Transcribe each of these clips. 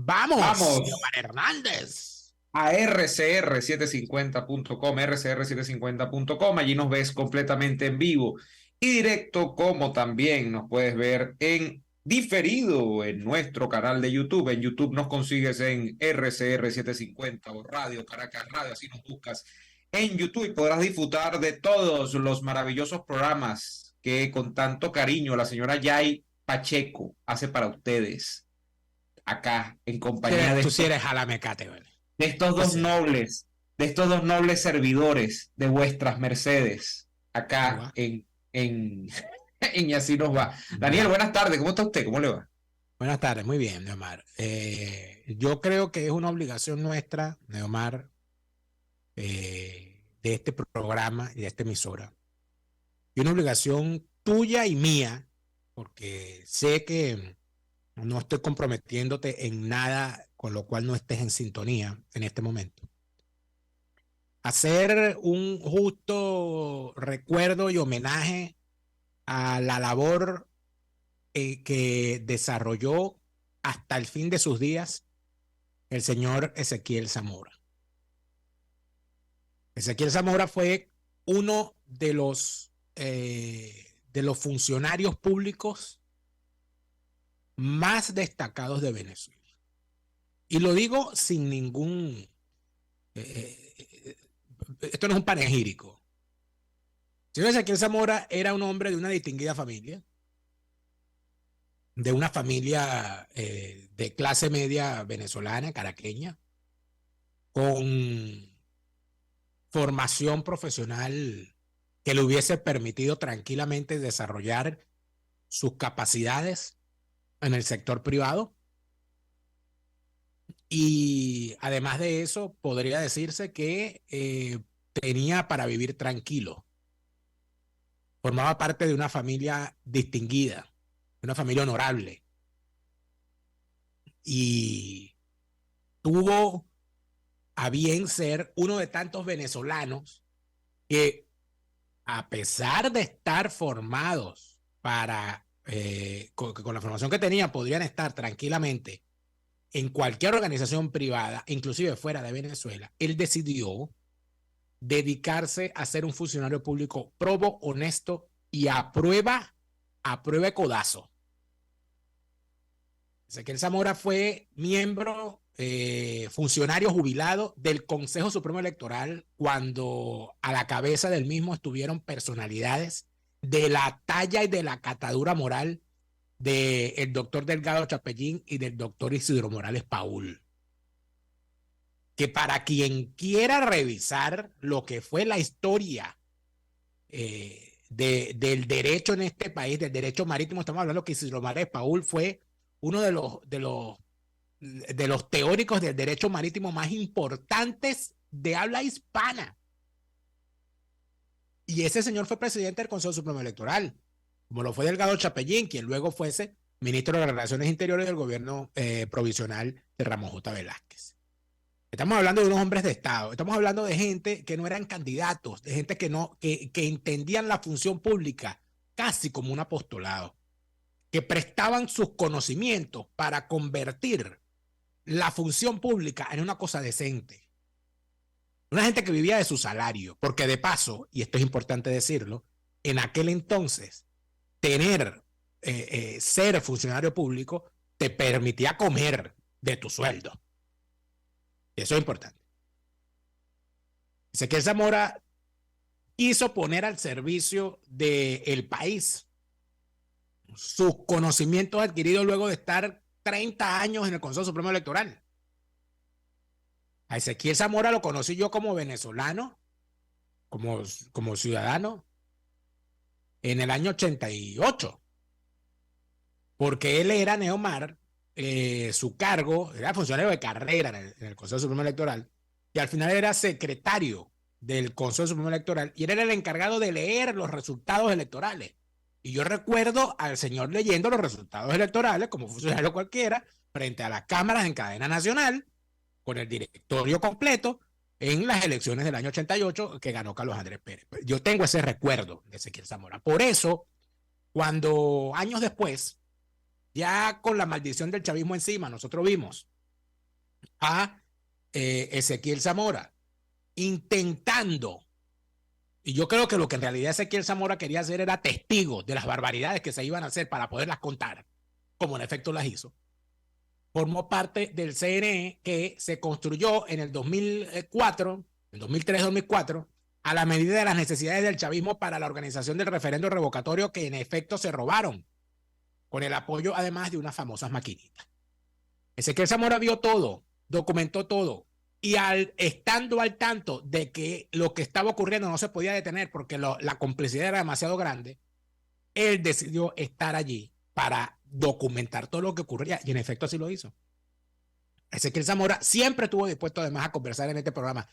Vamos, Vamos Giovanni Hernández. a rcr750.com, rcr750.com. Allí nos ves completamente en vivo y directo, como también nos puedes ver en diferido en nuestro canal de YouTube. En YouTube nos consigues en RCR750 o Radio Caracas Radio, así nos buscas en YouTube y podrás disfrutar de todos los maravillosos programas que con tanto cariño la señora Yay Pacheco hace para ustedes acá en compañía Tú sí eres jalamecate, ¿vale? de estos Tú dos sí eres nobles, de estos dos nobles servidores de vuestras mercedes, acá jalamecate. y así nos va. Daniel, buenas tardes, ¿cómo está usted? ¿Cómo le va? Buenas tardes, muy bien, Neomar. Yo creo que es una obligación nuestra, Neomar, de este programa y de esta emisora. Y una obligación tuya y mía, porque sé que no estoy comprometiéndote en nada con lo cual no estés en sintonía en este momento. Hacer un justo recuerdo y homenaje a la labor que desarrolló hasta el fin de sus días el señor Ezequiel Zamora. Ezequiel Zamora fue uno de los funcionarios públicos más destacados de Venezuela. Y lo digo sin ningún... esto no es un panegírico. El señor Ezequiel Zamora era un hombre de una distinguida familia, de una familia de clase media venezolana, caraqueña, con formación profesional que le hubiese permitido tranquilamente desarrollar sus capacidades en el sector privado. Y además de eso, podría decirse que tenía para vivir tranquilo. Formaba parte de una familia distinguida, una familia honorable. Y tuvo a bien ser uno de tantos venezolanos que, a pesar de estar formados para, con la formación que tenían, podrían estar tranquilamente en cualquier organización privada, inclusive fuera de Venezuela. Él decidió dedicarse a ser un funcionario público probo, honesto y a prueba de codazo. Ezequiel Zamora fue miembro, funcionario jubilado del Consejo Supremo Electoral cuando a la cabeza del mismo estuvieron personalidades de la talla y de la catadura moral del doctor Delgado Chapellín y del doctor Isidro Morales Paul. Que para quien quiera revisar lo que fue la historia del derecho en este país, del derecho marítimo, estamos hablando que Isidro Morales Paul fue uno de los teóricos del derecho marítimo más importantes de habla hispana. Y ese señor fue presidente del Consejo Supremo Electoral, como lo fue Delgado Chapellín, quien luego fuese ministro de las Relaciones Interiores del gobierno provisional de Ramón J. Velázquez. Estamos hablando de unos hombres de Estado, estamos hablando de gente que no eran candidatos, de gente que entendían la función pública casi como un apostolado, que prestaban sus conocimientos para convertir la función pública en una cosa decente. Una gente que vivía de su salario, porque de paso, y esto es importante decirlo, en aquel entonces, ser funcionario público te permitía comer de tu sueldo. Y eso es importante. Ezequiel Zamora quiso poner al servicio del país sus conocimientos adquiridos luego de estar 30 años en el Consejo Supremo Electoral. A Ezequiel Zamora lo conocí yo como venezolano, como ciudadano, en el año 88, porque él era Neomar, su cargo, era funcionario de carrera en el Consejo Supremo Electoral, y al final era secretario del Consejo Supremo Electoral, y él era el encargado de leer los resultados electorales. Y yo recuerdo al señor leyendo los resultados electorales, como funcionario cualquiera, frente a las cámaras en cadena nacional, con el directorio completo, en las elecciones del año 88 que ganó Carlos Andrés Pérez. Yo tengo ese recuerdo de Ezequiel Zamora. Por eso, cuando años después, ya con la maldición del chavismo encima, nosotros vimos a Ezequiel Zamora, intentando, y yo creo que lo que en realidad Ezequiel Zamora quería hacer era testigo de las barbaridades que se iban a hacer para poderlas contar, como en efecto las hizo. Formó parte del CNE que se construyó en el 2004, en 2003-2004, a la medida de las necesidades del chavismo para la organización del referendo revocatorio que en efecto se robaron, con el apoyo además de unas famosas maquinitas. Ezequiel Zamora vio todo, documentó todo, y estando al tanto de que lo que estaba ocurriendo no se podía detener porque la complicidad era demasiado grande, él decidió estar allí para documentar todo lo que ocurría, y en efecto así lo hizo. Ezequiel Zamora siempre estuvo dispuesto además a conversar en este programa.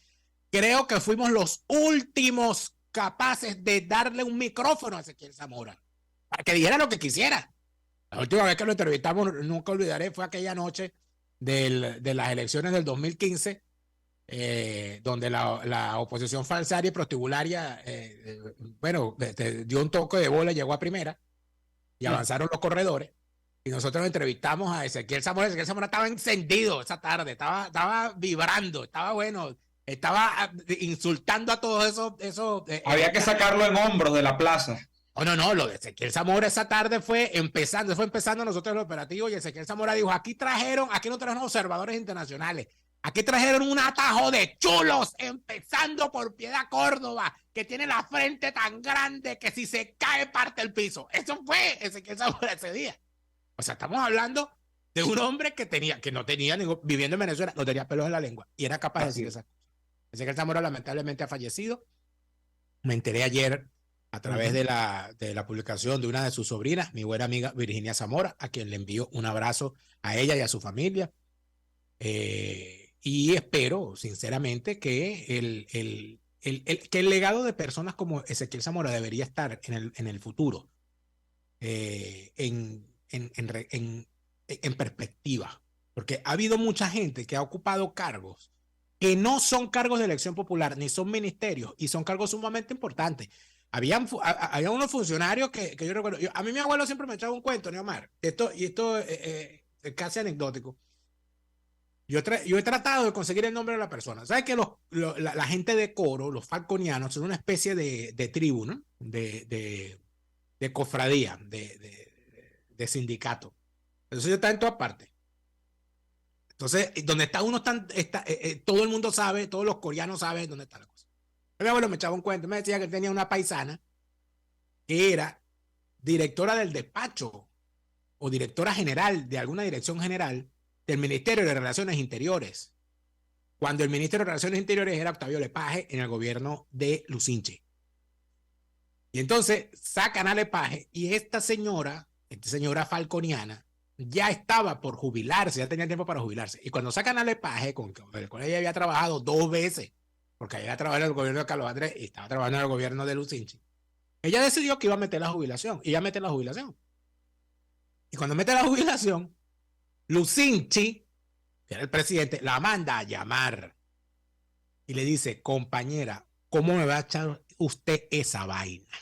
Creo que fuimos los últimos capaces de darle un micrófono a Ezequiel Zamora para que dijera lo que quisiera. La última vez que lo entrevistamos, nunca olvidaré, fue aquella noche de las elecciones del 2015, donde la oposición falsaria y prostibularia, bueno, dio un toque de bola, llegó a primera y avanzaron los corredores. Y nosotros entrevistamos a Ezequiel Zamora. Ezequiel Zamora estaba encendido esa tarde, estaba vibrando, estaba bueno, estaba insultando a todos esos. Había que sacarlo en hombros de la plaza. Oh, no, lo de Ezequiel Zamora esa tarde fue empezando nosotros el operativo, y Ezequiel Zamora dijo, aquí no trajeron observadores internacionales, aquí trajeron un atajo de chulos, empezando por Piedad Córdoba, que tiene la frente tan grande que si se cae parte el piso. Eso fue Ezequiel Zamora ese día. O sea, estamos hablando de un hombre que no tenía viviendo en Venezuela, no tenía pelos en la lengua y era capaz de decir esas cosas. Ezequiel Zamora lamentablemente ha fallecido. Me enteré ayer a través de la publicación de una de sus sobrinas, mi buena amiga Virginia Zamora, a quien le envío un abrazo a ella y a su familia. Y espero, sinceramente, que que el legado de personas como Ezequiel Zamora debería estar en el futuro, en perspectiva. Porque ha habido mucha gente que ha ocupado cargos que no son cargos de elección popular, ni son ministerios, y son cargos sumamente importantes. Había unos funcionarios que yo recuerdo. A mí mi abuelo siempre me echaba un cuento, Neomar. Esto es casi anecdótico. Yo he tratado de conseguir el nombre de la persona. ¿Sabes que la gente de coro, los falconianos, son una especie de tribu, ¿no? De cofradía, de sindicato. Entonces está en todas partes. Entonces, donde está uno, todo el mundo sabe, todos los coreanos saben dónde está la cosa. Mi abuelo me echaba un cuento, me decía que tenía una paisana que era directora del despacho o directora general de alguna dirección general del Ministerio de Relaciones Interiores, cuando el ministro de Relaciones Interiores era Octavio Lepage en el gobierno de Lucinche. Y entonces sacan a Lepage y esta señora falconiana, ya estaba por jubilarse, ya tenía tiempo para jubilarse. Y cuando sacan a Lepage, con el cual ella había trabajado 2 veces, porque había trabajado en el gobierno de Carlos Andrés y estaba trabajando en el gobierno de Lucinchi, ella decidió que iba a meter la jubilación. Y ella mete la jubilación. Y cuando mete la jubilación, Lucinchi, que era el presidente, la manda a llamar y le dice, compañera, ¿cómo me va a echar usted esa vaina?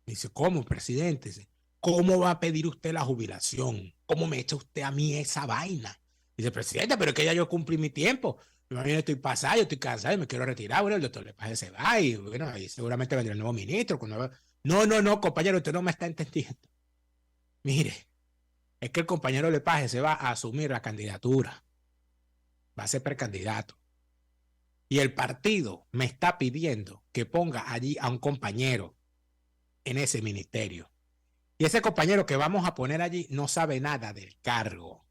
Dice, ¿cómo, presidente? Dice, ¿cómo va a pedir usted la jubilación? ¿Cómo me echa usted a mí esa vaina? Dice, presidente, pero es que ya yo cumplí mi tiempo. Yo estoy pasado, yo estoy cansado y me quiero retirar. Bueno, el doctor Lepage se va y bueno, ahí seguramente vendrá el nuevo ministro. No, compañero, usted no me está entendiendo. Mire, es que el compañero Lepage se va a asumir la candidatura. Va a ser precandidato. Y el partido me está pidiendo que ponga allí a un compañero en ese ministerio. Y ese compañero que vamos a poner allí no sabe nada del cargo.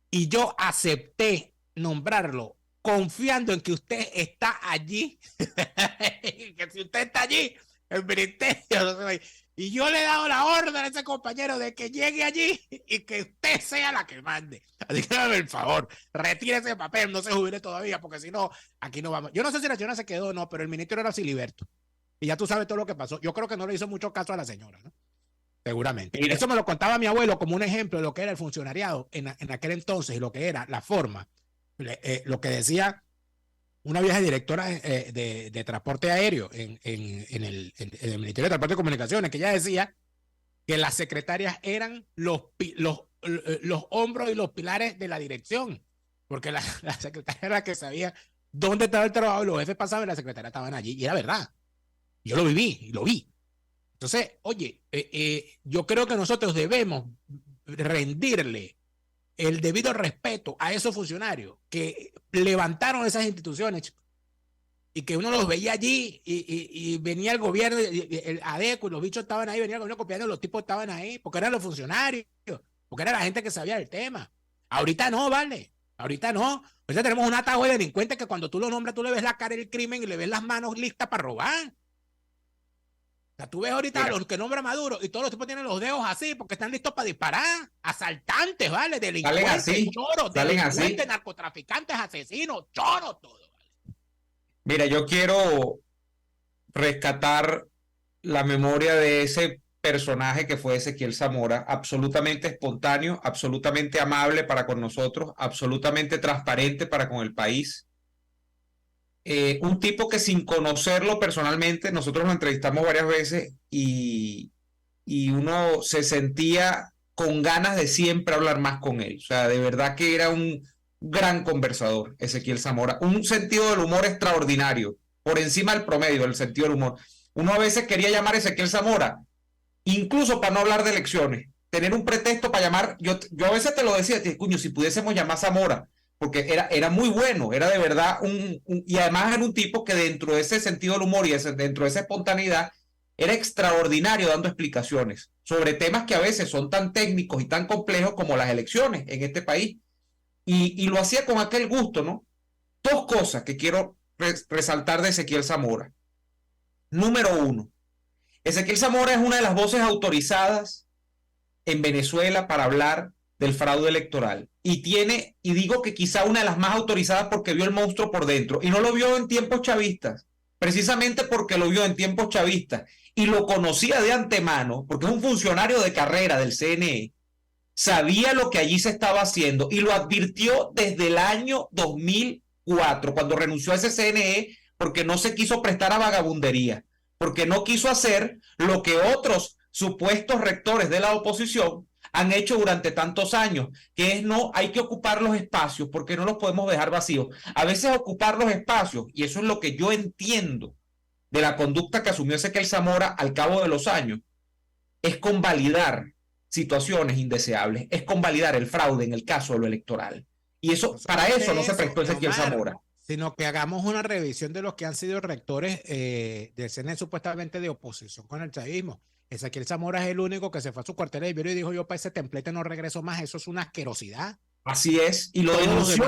Y yo acepté nombrarlo confiando en que usted está allí. Que si usted está allí, el ministerio. Y yo le he dado la orden a ese compañero de que llegue allí y que usted sea la que mande. Así que dame el favor, retire ese papel, no se jubile todavía, porque si no, aquí no vamos. Yo no sé si la señora se quedó o no, pero el ministro era Siliberto. Y ya tú sabes todo lo que pasó. Yo creo que no le hizo mucho caso a la señora, ¿no? Seguramente. Mira. Eso me lo contaba mi abuelo como un ejemplo de lo que era el funcionariado en aquel entonces y lo que era la forma. Lo que decía una vieja directora de transporte aéreo en el Ministerio de Transporte y Comunicaciones, que ella decía que las secretarias eran los hombros y los pilares de la dirección. porque la secretaria era la que sabía dónde estaba el trabajo, los jefes pasaban y la secretaria estaban allí, y era verdad. Yo lo viví y lo vi. Entonces, oye, yo creo que nosotros debemos rendirle el debido respeto a esos funcionarios que levantaron esas instituciones y que uno los veía allí y venía el gobierno, el ADECO y los bichos estaban ahí, venía el gobierno copiando, los tipos estaban ahí, porque eran los funcionarios, porque era la gente que sabía del tema. Ahorita no, vale, ahorita no. Ahorita tenemos un atajo de delincuentes que cuando tú lo nombras, tú le ves la cara del crimen y le ves las manos listas para robar. O sea, tú ves ahorita a los que nombra Maduro y todos los tipos tienen los dedos así porque están listos para disparar. Asaltantes, ¿vale? Delincuentes, choros, delincuentes, narcotraficantes, asesinos, choros, todo. ¿Vale? Mira, yo quiero rescatar la memoria de ese personaje que fue Ezequiel Zamora, absolutamente espontáneo, absolutamente amable para con nosotros, absolutamente transparente para con el país. Un tipo que sin conocerlo personalmente, nosotros lo entrevistamos varias veces y uno se sentía con ganas de siempre hablar más con él. O sea, de verdad que era un gran conversador, Ezequiel Zamora. Un sentido del humor extraordinario, por encima del promedio del sentido del humor. Uno a veces quería llamar a Ezequiel Zamora, incluso para no hablar de elecciones, tener un pretexto para llamar. Yo a veces te lo decía, cuño, si pudiésemos llamar a Zamora, porque era muy bueno, era de verdad y además era un tipo que dentro de ese sentido del humor y dentro de esa espontaneidad era extraordinario dando explicaciones sobre temas que a veces son tan técnicos y tan complejos como las elecciones en este país, y lo hacía con aquel gusto, ¿no? Dos cosas que quiero resaltar de Ezequiel Zamora. Número uno, Ezequiel Zamora es una de las voces autorizadas en Venezuela para hablar del fraude electoral. Y digo que quizá una de las más autorizadas porque vio el monstruo por dentro. Y no lo vio en tiempos chavistas, precisamente porque lo vio en tiempos chavistas y lo conocía de antemano, porque es un funcionario de carrera del CNE, sabía lo que allí se estaba haciendo y lo advirtió desde el año 2004, cuando renunció a ese CNE porque no se quiso prestar a vagabundería, porque no quiso hacer lo que otros supuestos rectores de la oposición han hecho durante tantos años, que es no, hay que ocupar los espacios porque no los podemos dejar vacíos. A veces ocupar los espacios, y eso es lo que yo entiendo de la conducta que asumió Ezequiel Zamora al cabo de los años, es convalidar situaciones indeseables, es convalidar el fraude en el caso de lo electoral. Y eso, para eso no se prestó Ezequiel Zamora. Sino que hagamos una revisión de los que han sido rectores del CNE supuestamente de oposición con el chavismo. Ezequiel Zamora es el único que se fue a su cuartel de Ibero y dijo: yo para ese templete no regreso más, eso es una asquerosidad. Así es, y lo denunció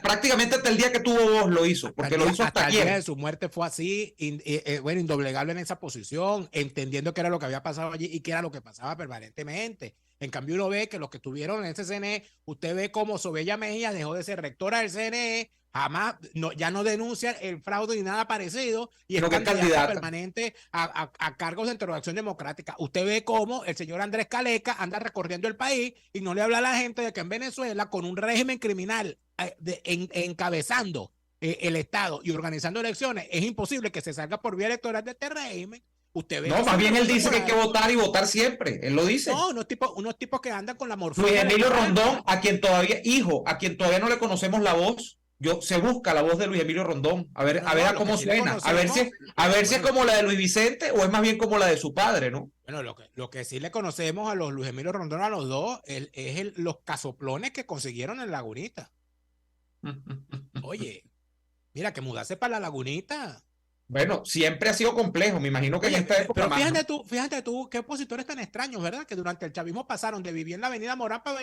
prácticamente hasta el día que tuvo voz lo hizo, porque lo hizo hasta ayer. El día de su muerte fue así, bueno, indoblegable en esa posición, entendiendo que era lo que había pasado allí y que era lo que pasaba permanentemente. En cambio, uno ve que los que estuvieron en ese CNE, usted ve cómo Sobella Mejía dejó de ser rectora del CNE, jamás, ya no denuncia el fraude ni nada parecido, y es candidata permanente a cargos de interrogación democrática. Usted ve cómo el señor Andrés Caleca anda recorriendo el país y no le habla a la gente de que en Venezuela, con un régimen criminal encabezando el Estado y organizando elecciones, es imposible que se salga por vía electoral de este régimen. Usted ve, no, más bien él dice que hay que votar y votar siempre. Él lo dice. No, unos tipos que andan con la morfina. Luis Emilio Rondón, a quien todavía no le conocemos la voz. Se busca la voz de Luis Emilio Rondón, a ver cómo suena, a ver si es como la de Luis Vicente o es más bien como la de su padre, ¿no? Bueno, lo que sí le conocemos a los Luis Emilio Rondón, a los dos, los casoplones que consiguieron en Lagunita. Oye, mira, que mudarse para la Lagunita. Bueno, siempre ha sido complejo, me imagino que en esta época. Pero fíjate tú, qué opositores tan extraños, ¿verdad? Que durante el chavismo pasaron de vivir en la Avenida Morán para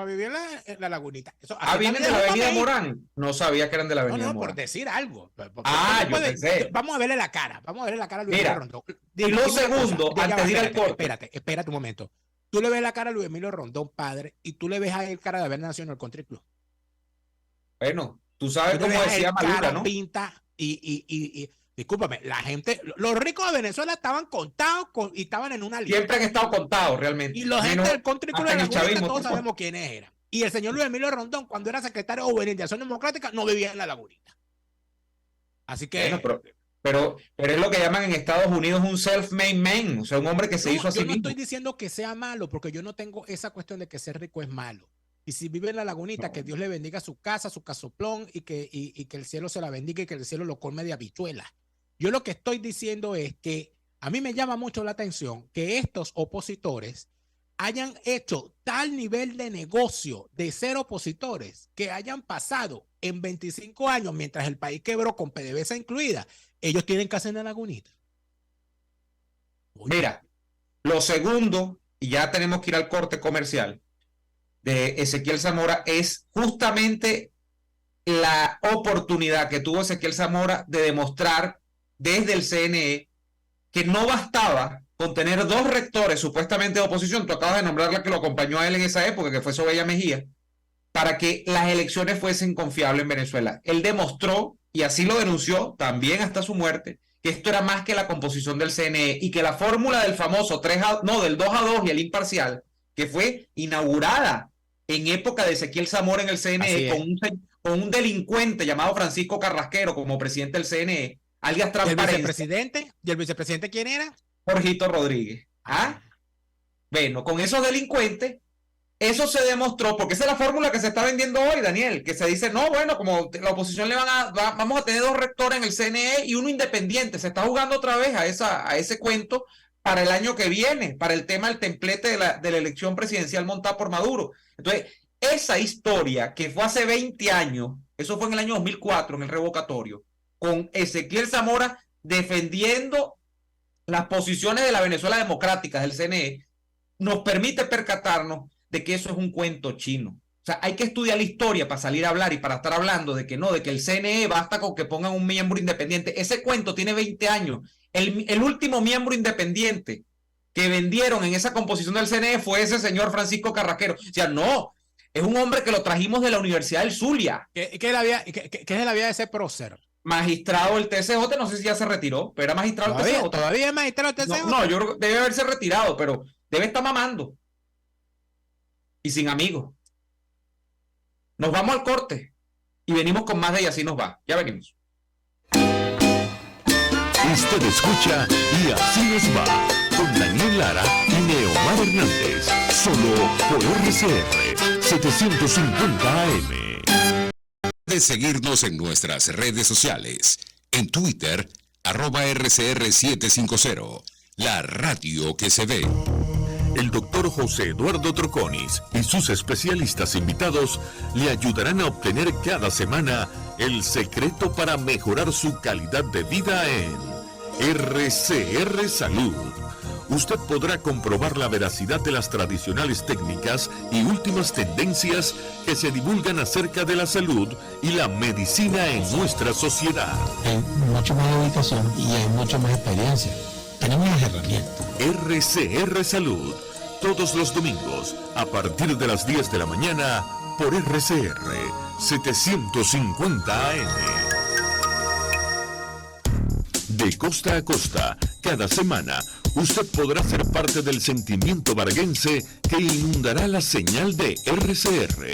vivir en la Lagunita. ¿Vienen de la Avenida Morán? No sabía que eran de la Avenida Morán. No, por decir algo. Yo pensé. Vamos a verle la cara a Luis Emilio Rondón. Y lo segundo, antes de ir al corte. Espérate un momento. Tú le ves la cara a Luis Emilio Rondón, padre, y tú le ves a él cara de haber nacido en el Country Club. Bueno, tú sabes cómo decía Maduro, ¿no? Pinta y discúlpame, la gente, los ricos de Venezuela estaban contados y estaban en una lista. Siempre han estado contados, realmente. Y los gente del Country Club de la Lagunita, todos sabemos quiénes eran. Y el señor Luis Emilio Rondón, cuando era secretario de Organización Democrática, no vivía en la Lagunita. Así que... Bueno, pero es lo que llaman en Estados Unidos un self-made man, o sea, un hombre que se hizo así mismo. Yo no estoy diciendo que sea malo, porque yo no tengo esa cuestión de que ser rico es malo. Y si vive en la Lagunita, que Dios le bendiga su casa, su casoplón, y que el cielo se la bendiga y que el cielo lo colme de habichuelas. Yo lo que estoy diciendo es que a mí me llama mucho la atención que estos opositores hayan hecho tal nivel de negocio de ser opositores que hayan pasado en 25 años, mientras el país quebró con PDVSA incluida, ellos tienen casa en la Lagunita. Mira, lo segundo, y ya tenemos que ir al corte comercial, de Ezequiel Zamora, es justamente la oportunidad que tuvo Ezequiel Zamora de demostrar desde el CNE que no bastaba con tener 2 rectores supuestamente de oposición, tú acabas de nombrar la que lo acompañó a él en esa época, que fue Sobella Mejía, para que las elecciones fuesen confiables en Venezuela. Él demostró, y así lo denunció también hasta su muerte, que esto era más que la composición del CNE y que la fórmula del famoso del 2-2 y el imparcial, que fue inaugurada en época de Ezequiel Zamora en el CNE con un delincuente llamado Francisco Carrasquero como presidente del CNE, alias Transparencia. ¿Y el vicepresidente quién era? Jorgito Rodríguez. Bueno, con esos delincuentes, eso se demostró, porque esa es la fórmula que se está vendiendo hoy, Daniel, que se dice, no, bueno, como la oposición vamos a tener 2 rectores en el CNE y uno independiente. Se está jugando otra vez a ese cuento para el año que viene, para el tema del templete de la elección presidencial montada por Maduro. Entonces, esa historia que fue hace 20 años, eso fue en el año 2004, en el revocatorio, con Ezequiel Zamora defendiendo las posiciones de la Venezuela democrática del CNE, nos permite percatarnos de que eso es un cuento chino. O sea, hay que estudiar la historia para salir a hablar y para estar hablando de que no, de que el CNE basta con que pongan un miembro independiente. Ese cuento tiene 20 años. El último miembro independiente que vendieron en esa composición del CNE fue ese señor Francisco Carrasquero. O sea, no, es un hombre que lo trajimos de la Universidad del Zulia. ¿Qué es la vida de ese prócer? Magistrado del TCJ, no sé si ya se retiró, pero era magistrado del TCJ. ¿Todavía es magistrado del TCJ? No, yo creo que debe haberse retirado, pero debe estar mamando. Y sin amigos. Nos vamos al corte y venimos con más de Y Así Nos Va. Ya venimos. Usted escucha Y Así Nos Va con Daniel Lara y Neomar Hernández. Solo por RCR 750 AM. De seguirnos en nuestras redes sociales. En Twitter, @RCR750. La radio que se ve. El doctor José Eduardo Troconis y sus especialistas invitados le ayudarán a obtener cada semana el secreto para mejorar su calidad de vida en RCR Salud. Usted podrá comprobar la veracidad de las tradicionales técnicas y últimas tendencias que se divulgan acerca de la salud y la medicina en nuestra sociedad. Hay mucho más dedicación y hay mucha más experiencia. Tenemos las herramientas. RCR Salud, todos los domingos, a partir de las 10 de la mañana, por RCR 750 AM. De costa a costa, cada semana, usted podrá ser parte del sentimiento varguense que inundará la señal de RCR,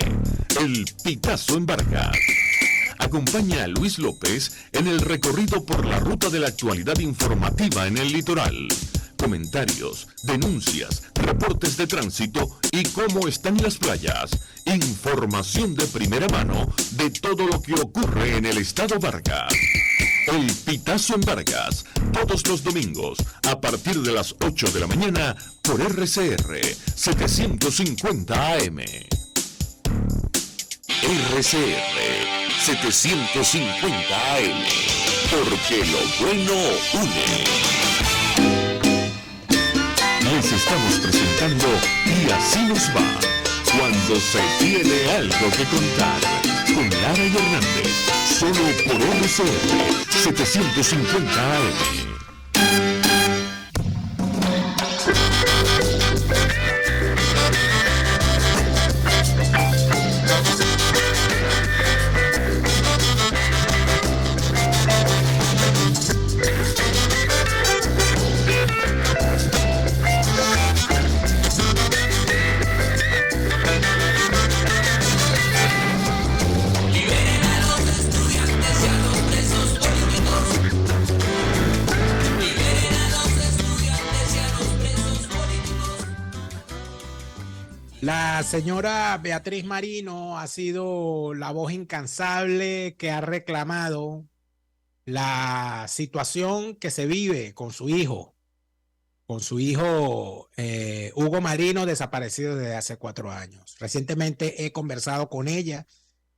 el Pitazo en Vargas. Acompaña a Luis López en el recorrido por la ruta de la actualidad informativa en el litoral. Comentarios, denuncias, reportes de tránsito y cómo están las playas. Información de primera mano de todo lo que ocurre en el estado Vargas. El Pitazo en Vargas, todos los domingos, a partir de las 8 de la mañana, por RCR 750 AM. RCR 750 AM, porque lo bueno une. Les estamos presentando Y Así Nos Va, cuando se tiene algo que contar, con Lara y Hernández, solo por RCR 750 AM. La señora Beatriz Marino ha sido la voz incansable que ha reclamado la situación que se vive con su hijo Hugo Marino, desaparecido desde hace 4 años. Recientemente he conversado con ella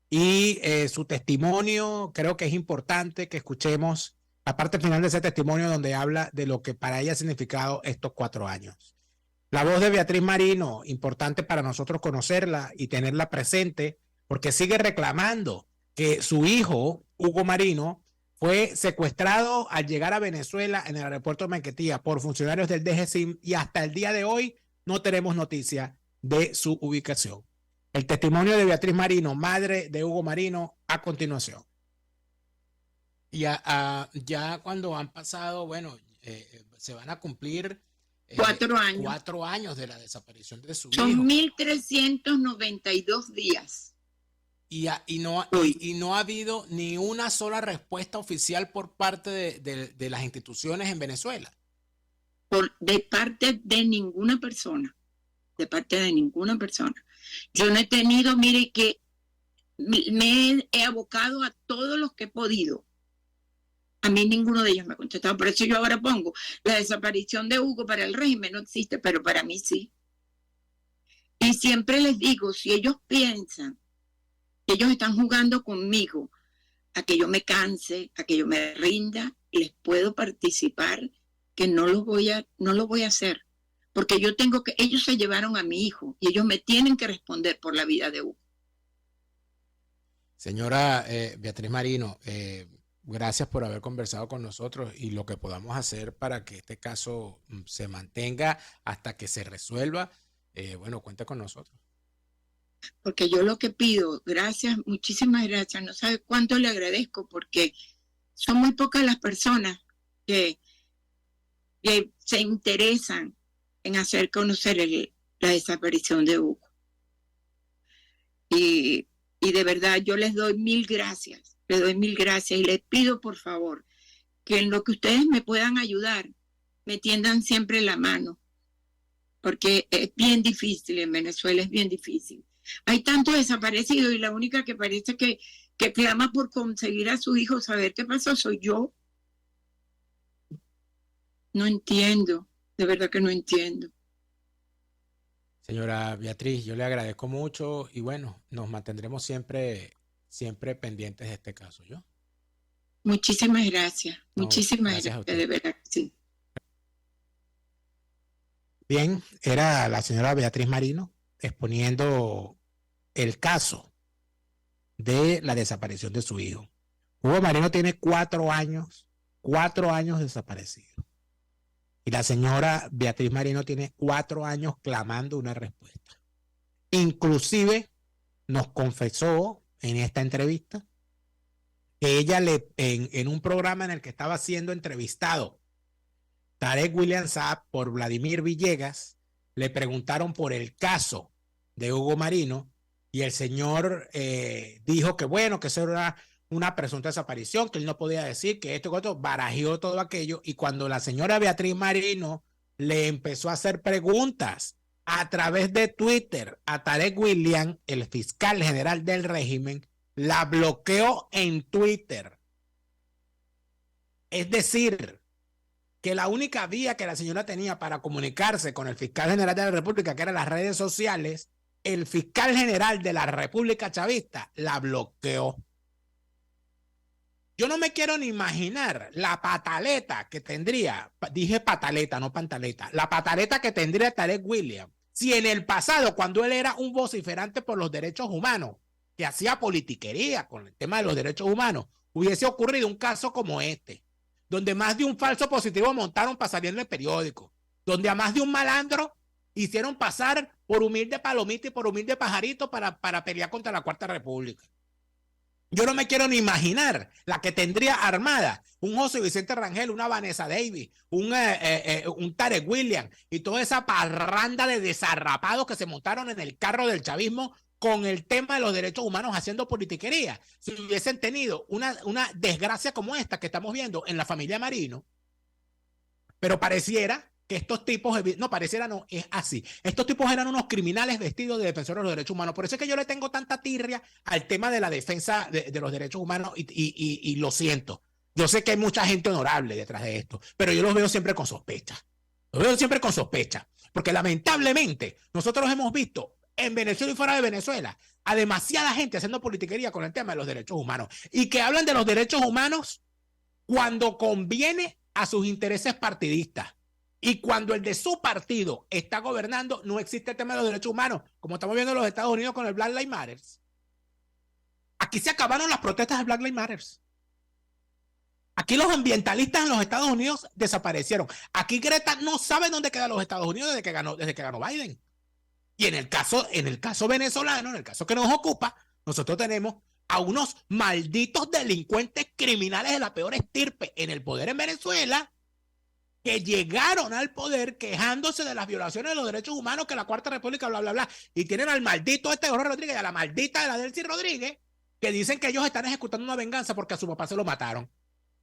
y su testimonio creo que es importante que escuchemos la parte final de ese testimonio donde habla de lo que para ella ha significado estos 4 años. La voz de Beatriz Marino, importante para nosotros conocerla y tenerla presente, porque sigue reclamando que su hijo, Hugo Marino, fue secuestrado al llegar a Venezuela en el aeropuerto de Maiquetía por funcionarios del DGCIM y hasta el día de hoy no tenemos noticia de su ubicación. El testimonio de Beatriz Marino, madre de Hugo Marino, a continuación. Ya cuando han pasado, bueno, se van a cumplir 4 años. 4 años de la desaparición de su hijo. Son 1.392 días. Y no ha habido ni una sola respuesta oficial por parte de las instituciones en Venezuela. De parte de ninguna persona. De parte de ninguna persona. Yo no he tenido, mire que me he abocado a todos los que he podido. A mí ninguno de ellos me ha contestado. Por eso yo ahora pongo la desaparición de Hugo para el régimen no existe, pero para mí sí. Y siempre les digo, si ellos piensan que ellos están jugando conmigo a que yo me canse, a que yo me rinda, les puedo participar que no lo voy a hacer. Porque ellos se llevaron a mi hijo y ellos me tienen que responder por la vida de Hugo. Señora Beatriz Marino, gracias por haber conversado con nosotros y lo que podamos hacer para que este caso se mantenga hasta que se resuelva, bueno, cuente con nosotros. Porque yo lo que pido, gracias, muchísimas gracias, no sabe cuánto le agradezco, porque son muy pocas las personas que se interesan en hacer conocer la desaparición de Hugo. Y de verdad yo les doy mil gracias y les pido por favor que en lo que ustedes me puedan ayudar, me tiendan siempre la mano, porque es bien difícil en Venezuela, es bien difícil. Hay tantos desaparecidos y la única que parece que clama por conseguir a su hijo, saber qué pasó, soy yo. No entiendo, de verdad que no entiendo. Señora Beatriz, yo le agradezco mucho y bueno, nos mantendremos siempre pendientes de este caso, ¿yo? Muchísimas gracias, muchísimas gracias, de verdad, sí. Bien, era la señora Beatriz Marino exponiendo el caso de la desaparición de su hijo. Hugo Marino tiene 4 años desaparecido. Y la señora Beatriz Marino tiene 4 años clamando una respuesta. Inclusive nos confesó en esta entrevista que ella en un programa en el que estaba siendo entrevistado Tarek William Saab por Vladimir Villegas, le preguntaron por el caso de Hugo Marino y el señor dijo que bueno, que eso era una presunta desaparición, que él no podía decir que esto y otro, barajeó todo aquello, y cuando la señora Beatriz Marino le empezó a hacer preguntas a través de Twitter a Tarek William, el fiscal general del régimen, la bloqueó en Twitter. Es decir, que la única vía que la señora tenía para comunicarse con el fiscal general de la República, que eran las redes sociales, el fiscal general de la República Chavista la bloqueó. Yo no me quiero ni imaginar la pataleta que tendría, dije pataleta, no pantaleta, la pataleta que tendría Tarek William si en el pasado, cuando él era un vociferante por los derechos humanos, que hacía politiquería con el tema de los derechos humanos, hubiese ocurrido un caso como este, donde más de un falso positivo montaron para salir en el periódico, donde a más de un malandro hicieron pasar por humilde palomita y por humilde pajarito para pelear contra la Cuarta República. Yo no me quiero ni imaginar la que tendría armada un José Vicente Rangel, una Vanessa Davis, un Tarek William y toda esa parranda de desarrapados que se montaron en el carro del chavismo con el tema de los derechos humanos haciendo politiquería. Si hubiesen tenido una desgracia como esta que estamos viendo en la familia Marino, pero pareciera que estos tipos, no pareciera, no, es así. Estos tipos eran unos criminales vestidos de defensores de los derechos humanos. Por eso es que yo le tengo tanta tirria al tema de la defensa de los derechos humanos y lo siento. Yo sé que hay mucha gente honorable detrás de esto, pero yo los veo siempre con sospecha. Los veo siempre con sospecha, porque lamentablemente nosotros hemos visto en Venezuela y fuera de Venezuela a demasiada gente haciendo politiquería con el tema de los derechos humanos y que hablan de los derechos humanos cuando conviene a sus intereses partidistas. Y cuando el de su partido está gobernando, no existe el tema de los derechos humanos, como estamos viendo en los Estados Unidos con el Black Lives Matter. Aquí se acabaron las protestas de Black Lives Matter. Aquí los ambientalistas en los Estados Unidos desaparecieron. Aquí Greta no sabe dónde quedan los Estados Unidos desde que ganó Biden. Y en el caso venezolano, en el caso que nos ocupa, nosotros tenemos a unos malditos delincuentes criminales de la peor estirpe en el poder en Venezuela, que llegaron al poder quejándose de las violaciones de los derechos humanos, que la Cuarta República, bla, bla, bla. Y tienen al maldito Jorge Rodríguez y a la maldita de la Delcy Rodríguez, que dicen que ellos están ejecutando una venganza porque a su papá se lo mataron.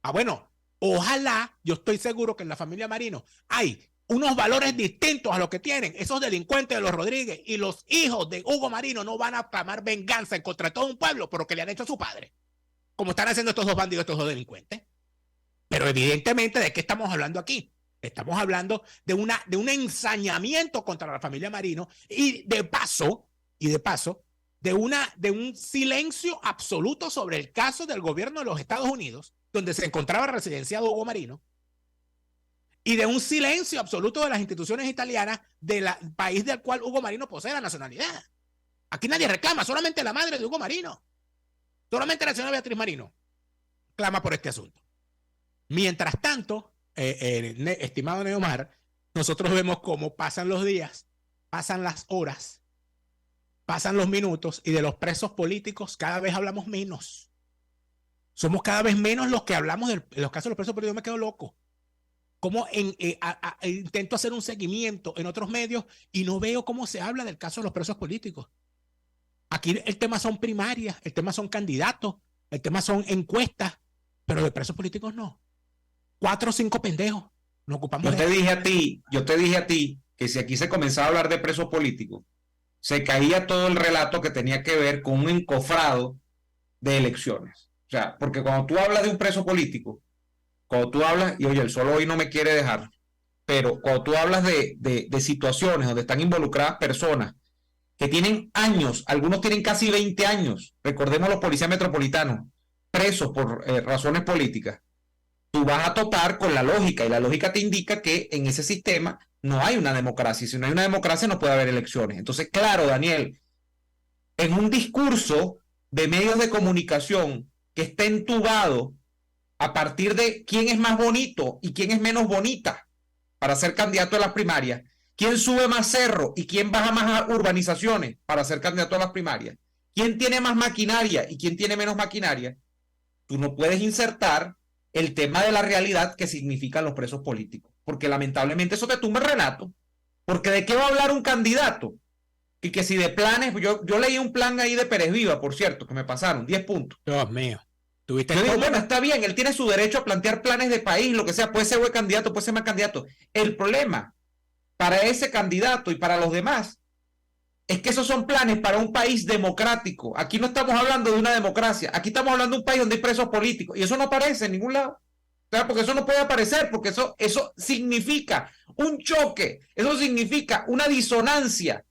Ah, bueno, ojalá, yo estoy seguro que en la familia Marino hay unos valores distintos a los que tienen esos delincuentes de los Rodríguez, y los hijos de Hugo Marino no van a clamar venganza en contra de todo un pueblo por lo que le han hecho a su padre, como están haciendo estos dos bandidos, estos dos delincuentes. Pero evidentemente, ¿de qué estamos hablando aquí? Estamos hablando de un ensañamiento contra la familia Marino y de paso, de un silencio absoluto sobre el caso del gobierno de los Estados Unidos, donde se encontraba residenciado Hugo Marino, y de un silencio absoluto de las instituciones italianas del país del cual Hugo Marino posee la nacionalidad. Aquí nadie reclama, solamente la madre de Hugo Marino, solamente la señora Beatriz Marino clama por este asunto. Mientras tanto, estimado Neomar, nosotros vemos cómo pasan los días, pasan las horas, pasan los minutos, y de los presos políticos cada vez hablamos menos. Somos cada vez menos los que hablamos de los casos de los presos políticos. Yo me quedo loco. Como intento hacer un seguimiento en otros medios y no veo cómo se habla del caso de los presos políticos. Aquí el tema son primarias, el tema son candidatos, el tema son encuestas, pero de presos políticos no. 4 o 5 pendejos nos ocupamos. Yo te dije a ti que si aquí se comenzaba a hablar de presos políticos, se caía todo el relato que tenía que ver con un encofrado de elecciones. O sea, porque cuando tú hablas de un preso político, cuando tú hablas, y oye, el sol hoy no me quiere dejar, pero cuando tú hablas de situaciones donde están involucradas personas que tienen años, algunos tienen casi 20 años, recordemos los policías metropolitanos, presos por razones políticas, tú vas a topar con la lógica, y la lógica te indica que en ese sistema no hay una democracia, y si no hay una democracia no puede haber elecciones. Entonces, claro, Daniel, en un discurso de medios de comunicación que está entubado a partir de quién es más bonito y quién es menos bonita para ser candidato a las primarias, quién sube más cerro y quién baja más urbanizaciones para ser candidato a las primarias, quién tiene más maquinaria y quién tiene menos maquinaria, tú no puedes insertar el tema de la realidad que significan los presos políticos, porque lamentablemente eso te tumba el relato, porque ¿de qué va a hablar un candidato? Y que si de planes, yo leí un plan ahí de Pérez Viva, por cierto, que me pasaron 10 puntos. Dios mío. Yo digo, bueno, está bien, él tiene su derecho a plantear planes de país, lo que sea, puede ser buen candidato, puede ser mal candidato. El problema para ese candidato y para los demás es que esos son planes para un país democrático. Aquí no estamos hablando de una democracia, aquí estamos hablando de un país donde hay presos políticos, y eso no aparece en ningún lado. O sea, porque eso no puede aparecer, porque eso significa un choque, eso significa una disonancia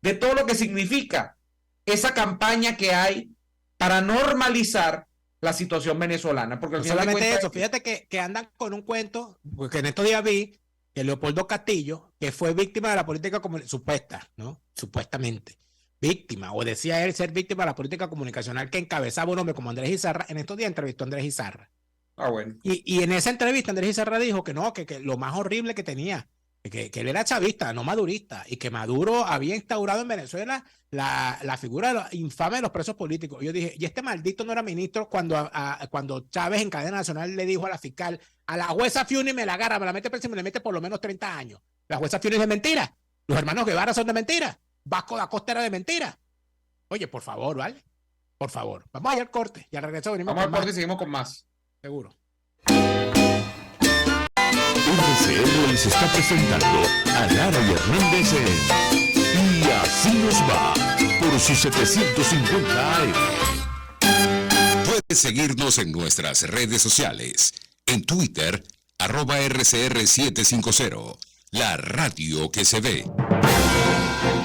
de todo lo que significa esa campaña que hay para normalizar la situación venezolana. Porque no solamente eso, fíjate que andan con un cuento, porque en estos días vi que Leopoldo Castillo, que fue víctima de la política supuesta, ¿no? Supuestamente víctima, o decía él ser víctima de la política comunicacional que encabezaba un hombre como Andrés Izarra. En estos días entrevistó a Andrés Izarra. Ah, bueno. Y en esa entrevista Andrés Izarra dijo que no, que lo más horrible que tenía, que él era chavista, no madurista, y que Maduro había instaurado en Venezuela la figura infame de los presos políticos. Yo dije, y este maldito no era ministro cuando Chávez en cadena nacional le dijo a la fiscal, a la jueza Fiuni me la agarra, me la mete presa y me le mete por lo menos 30 años. La jueza Fiuni es de mentira, los hermanos Guevara son de mentira, Vasco da Costa era de mentira. Oye, por favor, ¿vale? Por favor, vamos allá al corte y al regreso venimos. Vamos al corte y seguimos con más. Seguro. RCR les está presentando a Lara y Hernández en Y Así Nos Va por su 750 AM. Puedes seguirnos en nuestras redes sociales. En Twitter, @RCR750. La radio que se ve.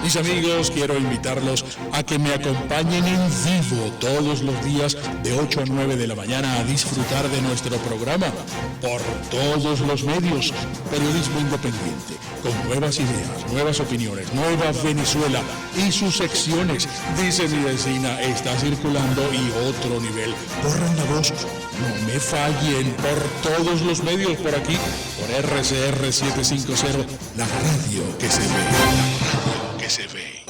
Mis amigos, quiero invitarlos a que me acompañen en vivo todos los días de 8 a 9 de la mañana a disfrutar de nuestro programa por todos los medios. Periodismo independiente, con nuevas ideas, nuevas opiniones, Nueva Venezuela y sus secciones. Dice mi vecina, está circulando y otro nivel. Corran la voz, no me fallen, por todos los medios por aquí, por RCR 750, la radio que se ve. Que se ve.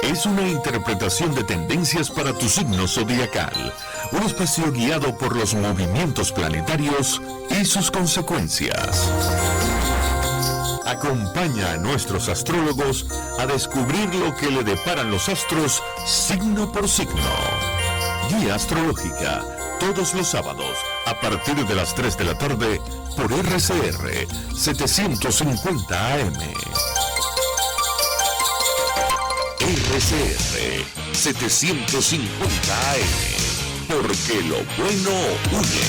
Es una interpretación de tendencias para tu signo zodiacal. Un espacio guiado por los movimientos planetarios y sus consecuencias. Acompaña a nuestros astrólogos a descubrir lo que le deparan los astros signo por signo. Guía astrológica, todos los sábados, a partir de las 3 de la tarde, por RCR 750 AM. RCR 750 AM, porque lo bueno une.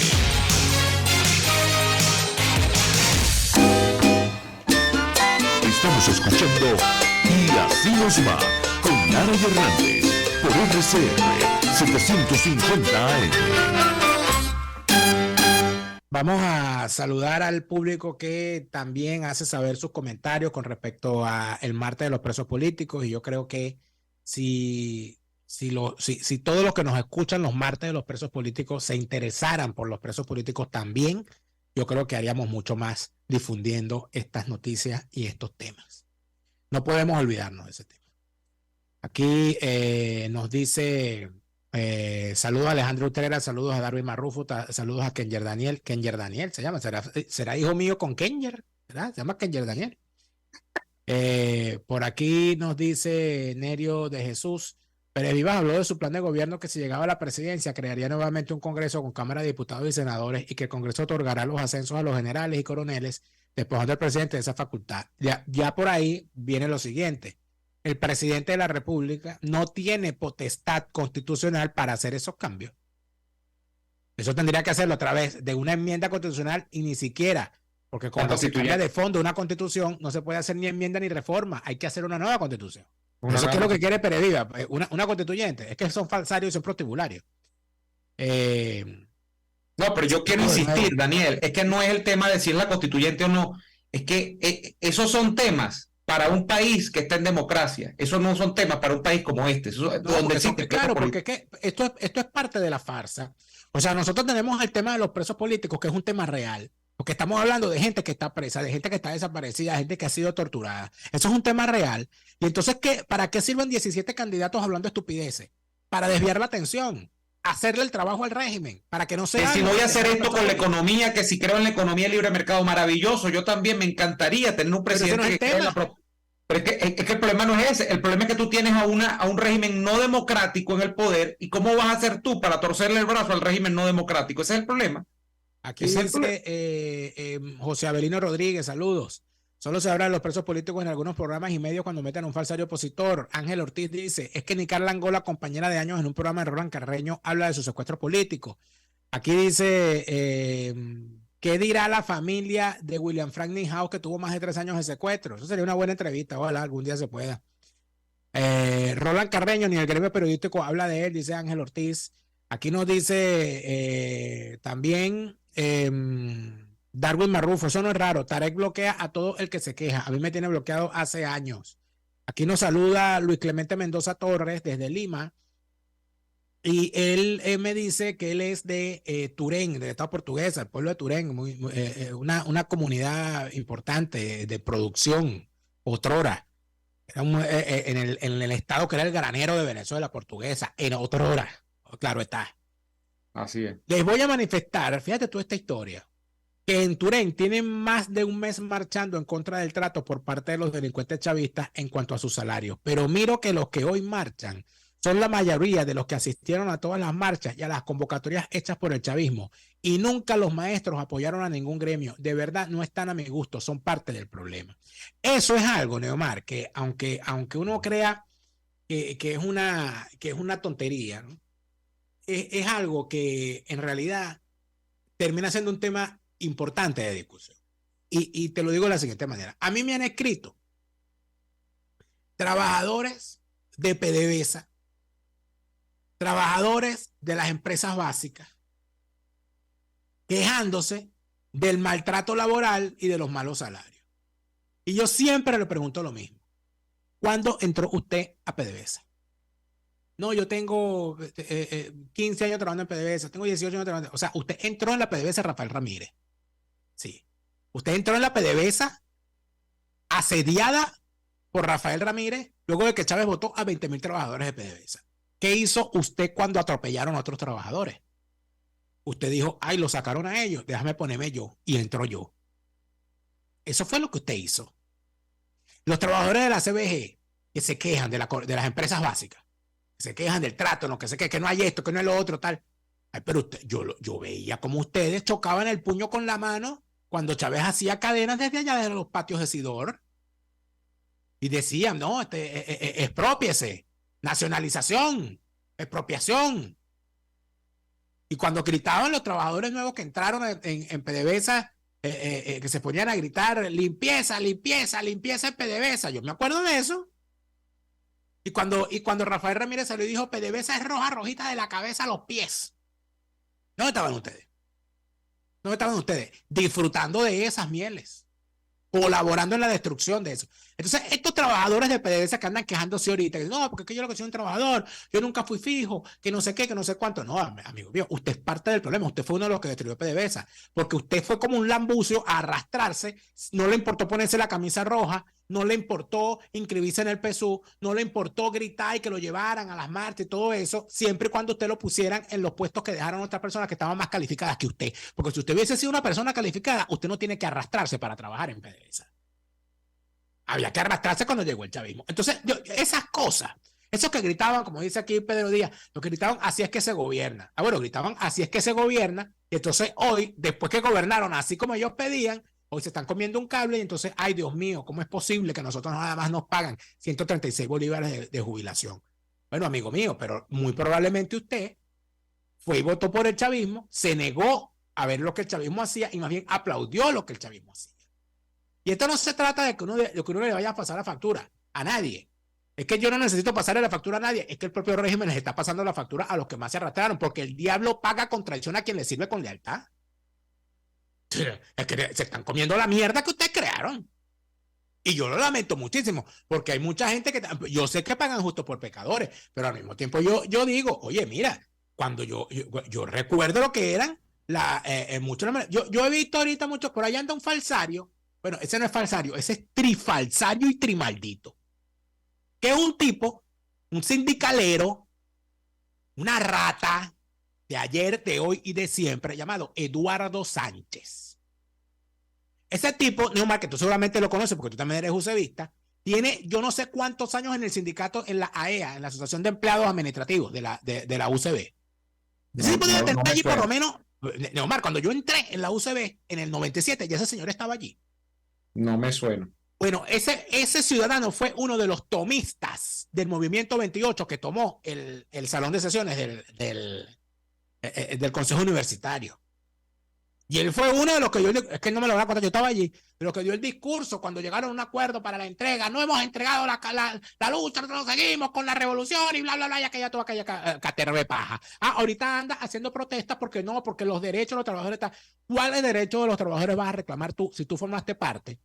Estamos escuchando Y Así Nos Va, con Lara y Hernández, por RCR 750 AM. Vamos a saludar al público que también hace saber sus comentarios con respecto a el martes de los presos políticos, y yo creo que si todos los que nos escuchan los martes de los presos políticos se interesaran por los presos políticos también, yo creo que haríamos mucho más difundiendo estas noticias y estos temas. No podemos olvidarnos de ese tema. Aquí nos dice... saludos a Alejandro Utrera, saludos a Darwin Marrufo, saludos a Kenyer Daniel se llama, será hijo mío con Kenyer, ¿verdad? Se llama Kenyer Daniel. Por aquí nos dice Nerio de Jesús Pérez Vivas, habló de su plan de gobierno que si llegaba a la presidencia crearía nuevamente un congreso con Cámara de Diputados y Senadores y que el congreso otorgará los ascensos a los generales y coroneles, despojando al presidente de esa facultad. Ya por ahí viene lo siguiente. El presidente de la República no tiene potestad constitucional para hacer esos cambios. Eso tendría que hacerlo a través de una enmienda constitucional y ni siquiera, porque cuando se cambia de fondo una constitución no se puede hacer ni enmienda ni reforma, hay que hacer una nueva constitución. Eso es lo que quiere Pérez Vivas, una constituyente. Es que son falsarios y son prostibularios. No, pero yo quiero insistir, Daniel, es que no es el tema de si es la constituyente o no, es que esos son temas para un país que está en democracia. Esos no son temas para un país como este. Porque esto es parte de la farsa. O sea, nosotros tenemos el tema de los presos políticos, que es un tema real, porque estamos hablando de gente que está presa, de gente que está desaparecida, de gente que ha sido torturada. Eso es un tema real. Y entonces, ¿para qué sirven 17 candidatos hablando estupideces? Para desviar la atención, hacerle el trabajo al régimen, para que no sea... si no voy a hacer esto con la economía, que si creo en la economía de libre mercado, maravilloso. Yo también me encantaría tener un presidente que cree en la... Pero es que el problema no es ese. El problema es que tú tienes a un régimen no democrático en el poder. ¿Y cómo vas a hacer tú para torcerle el brazo al régimen no democrático? Ese es el problema. Aquí dice José Abelino Rodríguez, saludos. Solo se habla de los presos políticos en algunos programas y medios cuando meten a un falsario opositor. Ángel Ortiz dice, es que Nicarla Angola, compañera de años en un programa de Roland Carreño, habla de su secuestro político. Aquí dice... ¿qué dirá la familia de William Frank Nihouse, que tuvo más de 3 años de secuestro? Eso sería una buena entrevista, ojalá algún día se pueda. Roland Carreño, ni el gremio periodístico habla de él, dice Ángel Ortiz. Aquí nos dice también Darwin Marrufo, eso no es raro, Tarek bloquea a todo el que se queja, a mí me tiene bloqueado hace años. Aquí nos saluda Luis Clemente Mendoza Torres desde Lima. Y él me dice que él es de Turén, del estado portuguesa, el pueblo de Turén, una comunidad importante de producción, otrora. Era en el estado que era el granero de Venezuela portuguesa, en otrora, claro está. Así es. Les voy a manifestar, fíjate tú esta historia, que en Turén tienen más de un mes marchando en contra del trato por parte de los delincuentes chavistas en cuanto a sus salarios. Pero miro que los que hoy marchan son la mayoría de los que asistieron a todas las marchas y a las convocatorias hechas por el chavismo, y nunca los maestros apoyaron a ningún gremio. De verdad, no están a mi gusto, son parte del problema. Eso es algo, Neomar, que aunque uno crea que es una tontería, ¿no? Es algo que en realidad termina siendo un tema importante de discusión. Y te lo digo de la siguiente manera. A mí me han escrito trabajadores de PDVSA, trabajadores de las empresas básicas, quejándose del maltrato laboral y de los malos salarios. Y yo siempre le pregunto lo mismo. ¿Cuándo entró usted a PDVSA? No, yo tengo 15 años trabajando en PDVSA, tengo 18 años trabajando. O sea, usted entró en la PDVSA Rafael Ramírez. Sí. Usted entró en la PDVSA asediada por Rafael Ramírez luego de que Chávez votó a 20,000 trabajadores de PDVSA. ¿Qué hizo usted cuando atropellaron a otros trabajadores? Usted dijo, ay, lo sacaron a ellos, déjame ponerme yo, y entró yo. Eso fue lo que usted hizo. Los trabajadores de la CBG que se quejan de las empresas básicas, que se quejan del trato, no, que no hay esto, que no hay lo otro, tal. Ay, pero yo veía como ustedes chocaban el puño con la mano cuando Chávez hacía cadenas desde allá, desde los patios de Sidor. Y decían, no, exprópiese, nacionalización, expropiación. Y cuando gritaban los trabajadores nuevos que entraron en PDVSA, que se ponían a gritar, limpieza, limpieza, limpieza en PDVSA. Yo me acuerdo de eso. Y cuando Rafael Ramírez salió y dijo, PDVSA es roja, rojita de la cabeza a los pies. ¿Dónde estaban ustedes? ¿Dónde estaban ustedes? Disfrutando de esas mieles, colaborando en la destrucción de eso. Entonces, estos trabajadores de PDVSA que andan quejándose ahorita, que no, porque es que yo lo que soy un trabajador, yo nunca fui fijo, que no sé qué, que no sé cuánto. No, amigo mío, usted es parte del problema. Usted fue uno de los que destruyó PDVSA, porque usted fue como un lambucio a arrastrarse, no le importó ponerse la camisa roja, no le importó inscribirse en el PSU, no le importó gritar y que lo llevaran a las marchas y todo eso, siempre y cuando usted lo pusieran en los puestos que dejaron otras personas que estaban más calificadas que usted. Porque si usted hubiese sido una persona calificada, usted no tiene que arrastrarse para trabajar en PDVSA. Había que arrastrarse cuando llegó el chavismo. Entonces, esas cosas, esos que gritaban, como dice aquí Pedro Díaz, los que gritaban, así es que se gobierna. Ah, bueno, gritaban, así es que se gobierna. Y entonces hoy, después que gobernaron así como ellos pedían, hoy se están comiendo un cable y entonces, ay, Dios mío, ¿cómo es posible que nosotros nada más nos pagan 136 bolívares de jubilación? Bueno, amigo mío, pero muy probablemente usted fue y votó por el chavismo, se negó a ver lo que el chavismo hacía y más bien aplaudió lo que el chavismo hacía. Y esto no se trata de que uno le vaya a pasar la factura a nadie. Es que yo no necesito pasarle la factura a nadie, es que el propio régimen les está pasando la factura a los que más se arrastraron, porque el diablo paga con traición a quien le sirve con lealtad. Es que se están comiendo la mierda que ustedes crearon. Y yo lo lamento muchísimo, porque hay mucha gente que, yo sé que pagan justo por pecadores, pero al mismo tiempo yo digo, oye, mira, cuando yo recuerdo lo que eran, yo he visto ahorita muchos, por ahí anda un falsario. Bueno, ese no es falsario, ese es trifalsario y trimaldito. Que es un tipo, un sindicalero, una rata de ayer, de hoy y de siempre, llamado Eduardo Sánchez. Ese tipo, Neomar, que tú seguramente lo conoces porque tú también eres usevista, tiene yo no sé cuántos años en el sindicato, en la AEA, en la Asociación de Empleados Administrativos de la UCB. Ese tipo debe tener allí por lo menos, Neomar, cuando yo entré en la UCB en el 97, ya ese señor estaba allí. No me suena. Bueno, ese ciudadano fue uno de los tomistas del movimiento 28 que tomó el salón de sesiones del Consejo Universitario. Y él fue uno de los que es que no me lo voy a contar, yo estaba allí, de los que dio el discurso cuando llegaron a un acuerdo para la entrega. No hemos entregado la lucha, nosotros seguimos con la revolución y bla, bla, bla, y toda aquella caterva de paja. Ahorita anda haciendo protestas porque los derechos de los trabajadores están. ¿Cuáles derechos de los trabajadores vas a reclamar tú si tú formaste parte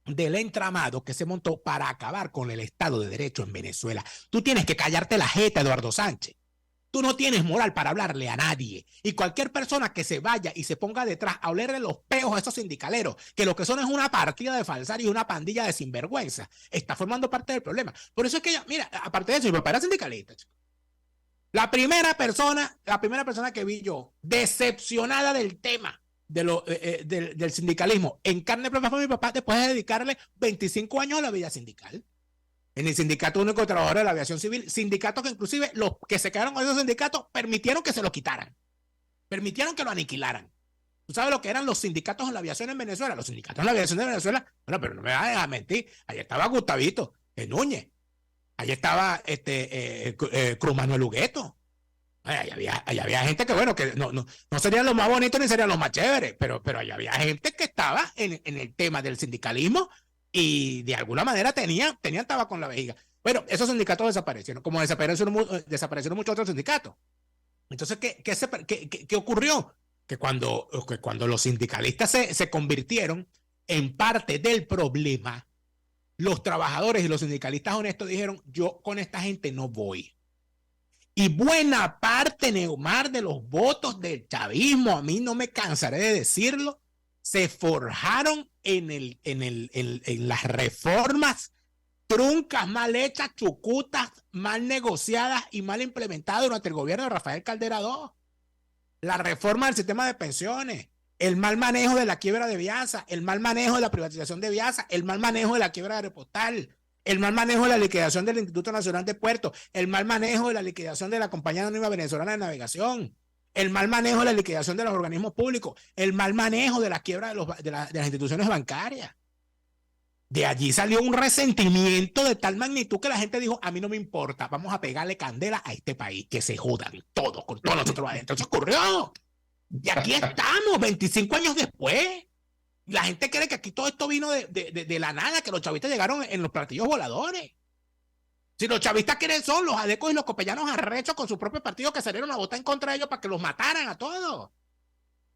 del entramado que se montó para acabar con el Estado de Derecho en Venezuela? Tú tienes que callarte la jeta, Eduardo Sánchez. Tú no tienes moral para hablarle a nadie. Y cualquier persona que se vaya y se ponga detrás a olerle los peos a esos sindicaleros, que lo que son es una partida de falsarios y una pandilla de sinvergüenza, está formando parte del problema. Por eso es que mira, aparte de eso, mi papá era sindicalista, chico. La primera persona que vi yo decepcionada del tema del sindicalismo en carne propia fue mi papá, después de dedicarle 25 años a la vida sindical. en el Sindicato Único de Trabajadores de la Aviación Civil, sindicatos que inclusive los que se quedaron con esos sindicatos permitieron que se lo quitaran, permitieron que lo aniquilaran. ¿Tú sabes lo que eran los sindicatos en la aviación en Venezuela? Los sindicatos en la aviación de Venezuela, bueno, pero no me vas a mentir, allá estaba Gustavito Núñez, allá estaba Cruz Manuel Hugueto. Allá había gente que, bueno, que no serían los más bonitos ni serían los más chéveres, pero allá había gente que estaba en el tema del sindicalismo y de alguna manera tenían tabaco en la vejiga. Bueno, esos sindicatos desaparecieron, como desaparecieron muchos otros sindicatos. Entonces, ¿qué ocurrió? Que cuando los sindicalistas se convirtieron en parte del problema, los trabajadores y los sindicalistas honestos dijeron, yo con esta gente no voy. Y buena parte, Neumar, de los votos del chavismo, a mí no me cansaré de decirlo, se forjaron en las reformas truncas, mal hechas, chucutas, mal negociadas y mal implementadas durante el gobierno de Rafael Caldera II. La reforma del sistema de pensiones, el mal manejo de la quiebra de Viasa, el mal manejo de la privatización de Viasa, el mal manejo de la quiebra de Aeropostal, el mal manejo de la liquidación del Instituto Nacional de Puertos, el mal manejo de la liquidación de la Compañía Anónima Venezolana de Navegación, el mal manejo de la liquidación de los organismos públicos, el mal manejo de la quiebra de las instituciones bancarias. De allí salió un resentimiento de tal magnitud que la gente dijo, a mí no me importa, vamos a pegarle candela a este país, que se jodan todos, con todos nosotros adentro. Eso ocurrió. Y aquí estamos, 25 años después. La gente cree que aquí todo esto vino de la nada, que los chavistas llegaron en los platillos voladores. Si los chavistas, ¿quiénes son? Los adecos y los copellanos arrechos con su propio partido que salieron a votar en contra de ellos para que los mataran a todos.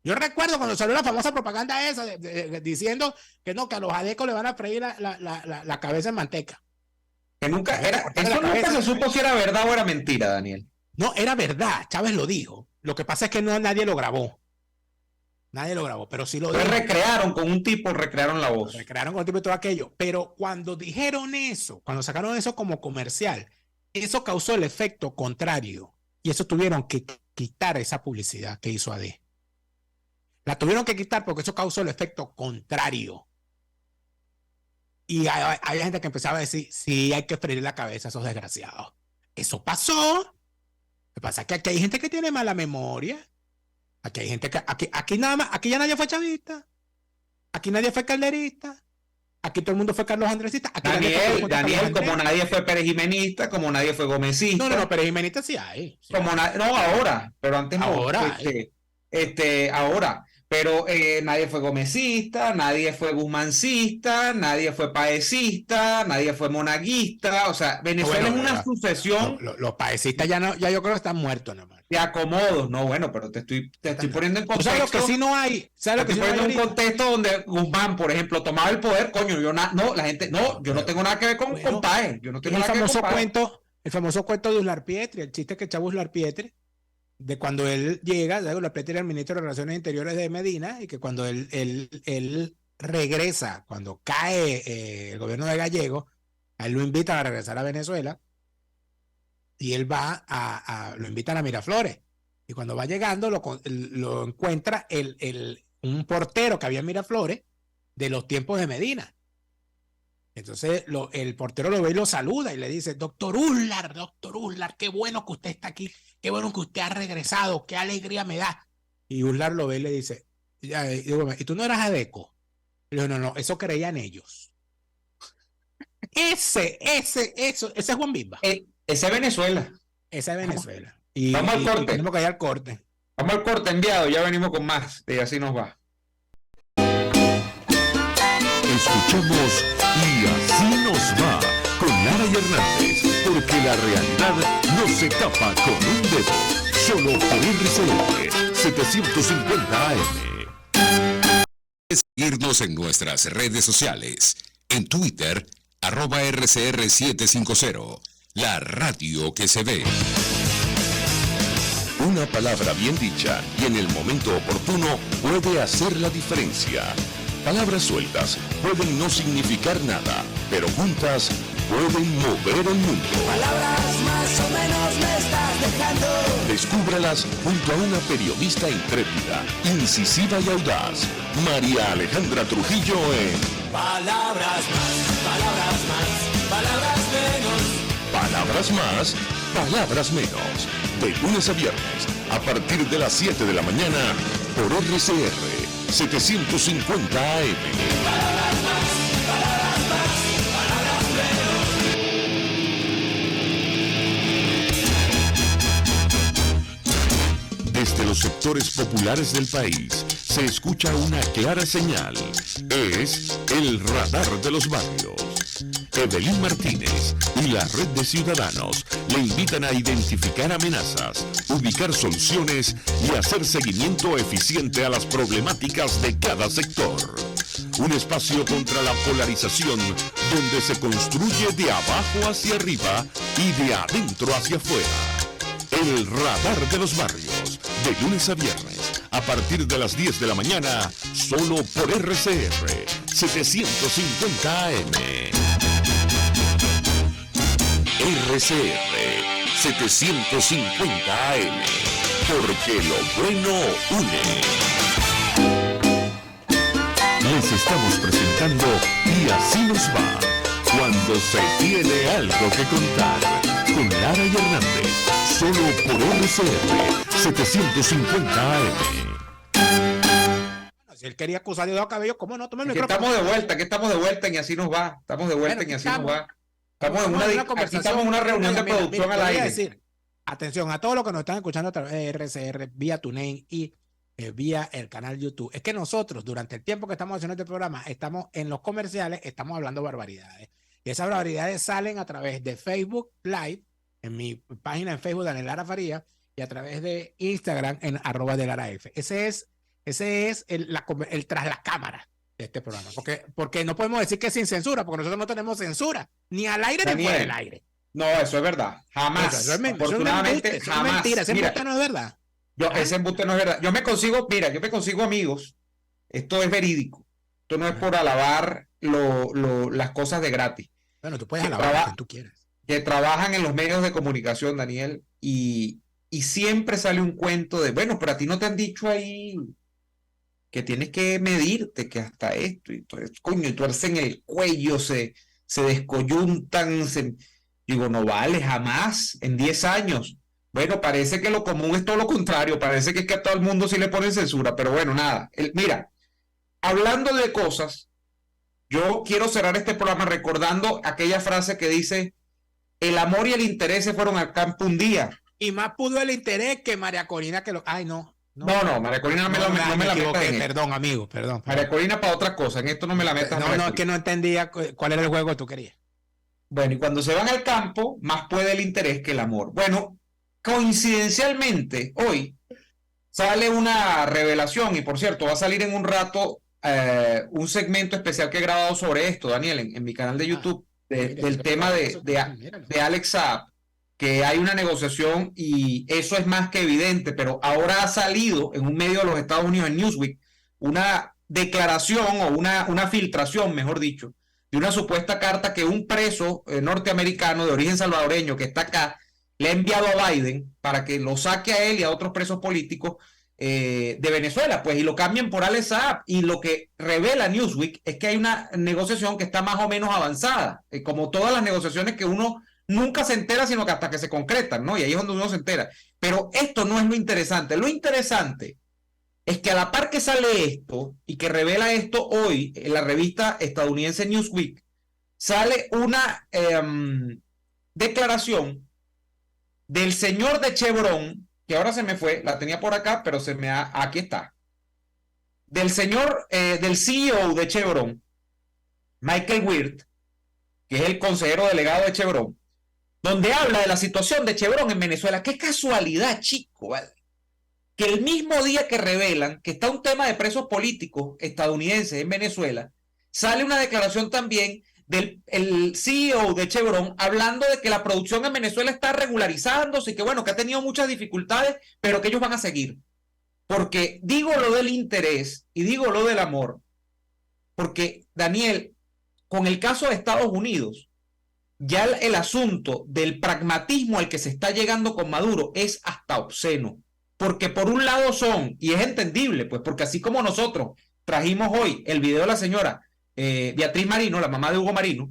Yo recuerdo cuando salió la famosa propaganda esa diciendo que no, que a los adecos le van a freír la cabeza en manteca. Que nunca se supo si era verdad o era mentira, Daniel. No, era verdad, Chávez lo dijo. Lo que pasa es que nadie lo grabó. Nadie lo grabó, pero sí lo dijo. Recrearon la voz. Recrearon con un tipo y todo aquello. Pero cuando dijeron eso, cuando sacaron eso como comercial, eso causó el efecto contrario. Y eso tuvieron que quitar esa publicidad que hizo AD. La tuvieron que quitar porque eso causó el efecto contrario. Y hay gente que empezaba a decir, sí, hay que freír la cabeza a esos desgraciados. Eso pasó. Lo que pasa es que aquí hay gente que tiene mala memoria. Aquí hay gente que, aquí nada más, aquí ya nadie fue chavista. Aquí nadie fue calderista. Aquí todo el mundo fue Carlos Andresista. Aquí Daniel, como nadie fue perejimenista, como nadie fue gomecista. No, perejimenista sí hay. Sí como no, ahora, pero antes no. Ahora. Ahora. Pero nadie fue gomecista, nadie fue guzmancista, nadie fue paecista, nadie fue monaguista. O sea, Venezuela es una sucesión. Los paecistas ya yo creo que están muertos nomás. De acomodos. No, bueno, pero te estoy poniendo en contexto. ¿Sabes lo que sí no hay? ¿Sabes lo que sí no hay? Un contexto donde Guzmán, por ejemplo, tomaba el poder, coño, yo no tengo nada que ver con Paez. Yo no tengo nada que ver con Paez. El famoso cuento de Uslar Pietri, el chiste que echaba Uslar Pietri, de cuando él llega, Uslar Pietri era el ministro de Relaciones Interiores de Medina, y que cuando él regresa, cuando cae el gobierno de Gallego, a él lo invitan a regresar a Venezuela, y él va lo invitan a Miraflores, y cuando va llegando lo encuentra un portero que había en Miraflores de los tiempos de Medina. Entonces el portero lo ve y lo saluda y le dice, doctor Uslar, qué bueno que usted está aquí, qué bueno que usted ha regresado, qué alegría me da. Y Uslar lo ve y le dice, ¿y tú no eras adeco? Y le dijo, no, eso creían ellos. Ese es Juan Bimba. Ese es Venezuela. Esa es Venezuela. Vamos al corte. Tenemos que ir al corte. Vamos al corte, enviado, ya venimos con más, y así nos va. Escuchamos Y así nos va con Lara y Hernández, porque la realidad no se tapa con un dedo, solo por RCN 750 AM. Seguirnos en nuestras redes sociales, en Twitter, @RCR750, la radio que se ve. Una palabra bien dicha y en el momento oportuno puede hacer la diferencia. Palabras sueltas pueden no significar nada, pero juntas pueden mover el mundo. Palabras más o menos me estás dejando. Descúbralas junto a una periodista intrépida, incisiva y audaz, María Alejandra Trujillo en Palabras más, palabras menos. Palabras más, palabras menos. De lunes a viernes, a partir de las 7 de la mañana, por RCR 750 AM. Desde los sectores populares del país se escucha una clara señal. Es el radar de los barrios. Evelyn Martínez y la red de ciudadanos le invitan a identificar amenazas, ubicar soluciones y hacer seguimiento eficiente a las problemáticas de cada sector. Un espacio contra la polarización donde se construye de abajo hacia arriba y de adentro hacia afuera. El radar de los barrios, de lunes a viernes, a partir de las 10 de la mañana, solo por RCR 750 AM. RCR 750 AM, porque lo bueno une. Les estamos presentando Y así nos va, cuando se tiene algo que contar, con Lara y Hernández, solo por RCR 750 AM. Si él quería acusar de cabello, ¿cómo no? Tome el micrófono. Que estamos de vuelta en Y así nos va. Estamos de vuelta en Y así nos va. Estamos en una conversación. Estamos en una reunión de producción al aire. Decir, atención a todos los que nos están escuchando a través de RCR, vía TuneIn y vía el canal YouTube. Es que nosotros, durante el tiempo que estamos haciendo este programa, estamos en los comerciales, estamos hablando barbaridades. Y esas barbaridades salen a través de Facebook Live, en mi página en Facebook, Daniel Lara Faría, y a través de Instagram en @delaraf. Ese es el tras las cámaras de este programa. Porque no podemos decir que es sin censura, porque nosotros no tenemos censura, ni al aire ni fuera del aire. No, eso es verdad. Jamás. Afortunadamente, eso es mentira. Ese embuste no es verdad. Ese embuste no es verdad. Yo me consigo amigos. Esto es verídico. Esto no es por alabar las cosas de gratis. Bueno, tú puedes alabar lo que tú quieras. Que trabajan en los medios de comunicación, Daniel, y siempre sale un cuento de, bueno, pero a ti no te han dicho ahí que tienes que medirte, que hasta esto, y coño, y tuercen el cuello, se descoyuntan, digo, no vale, jamás, en 10 años. Bueno, parece que lo común es todo lo contrario, parece que es que a todo el mundo sí le ponen censura, pero bueno, nada. Mira, hablando de cosas, yo quiero cerrar este programa recordando aquella frase que dice: el amor y el interés se fueron al campo un día. Y más pudo el interés que María Corina que lo... Ay, no. No, María Corina no me la metas en perdón, esto. Amigo, perdón. María Corina para otra cosa, en esto no me la metas. No, es que no entendía cuál era el juego que tú querías. Bueno, y cuando se van al campo, más puede el interés que el amor. Bueno, coincidencialmente, hoy sale una revelación, y por cierto, va a salir en un rato un segmento especial que he grabado sobre esto, Daniel, en mi canal de YouTube, del tema de Alex Saab, que hay una negociación y eso es más que evidente, pero ahora ha salido en un medio de los Estados Unidos, en Newsweek, una declaración o una filtración, mejor dicho, de una supuesta carta que un preso norteamericano de origen salvadoreño que está acá le ha enviado a Biden para que lo saque a él y a otros presos políticos de Venezuela, pues, y lo cambien por Alex Saab. Y lo que revela Newsweek es que hay una negociación que está más o menos avanzada, como todas las negociaciones que uno nunca se entera, sino que hasta que se concretan, ¿no? Y ahí es donde uno se entera. Pero esto no es lo interesante. Lo interesante es que a la par que sale esto y que revela esto hoy en la revista estadounidense Newsweek, sale una declaración del señor de Chevron, que ahora se me fue, la tenía por acá, pero aquí está. Del señor, del CEO de Chevron, Michael Wirth, que es el consejero delegado de Chevron, donde habla de la situación de Chevron en Venezuela. Qué casualidad, chico, ¿vale? Que el mismo día que revelan que está un tema de presos políticos estadounidenses en Venezuela, sale una declaración también del CEO de Chevron hablando de que la producción en Venezuela está regularizándose y que bueno, que ha tenido muchas dificultades, pero que ellos van a seguir. Porque digo lo del interés y digo lo del amor, porque Daniel, con el caso de Estados Unidos, ya el asunto del pragmatismo al que se está llegando con Maduro es hasta obsceno. Porque por un lado son, y es entendible, pues porque así como nosotros trajimos hoy el video de la señora Beatriz Marino, la mamá de Hugo Marino,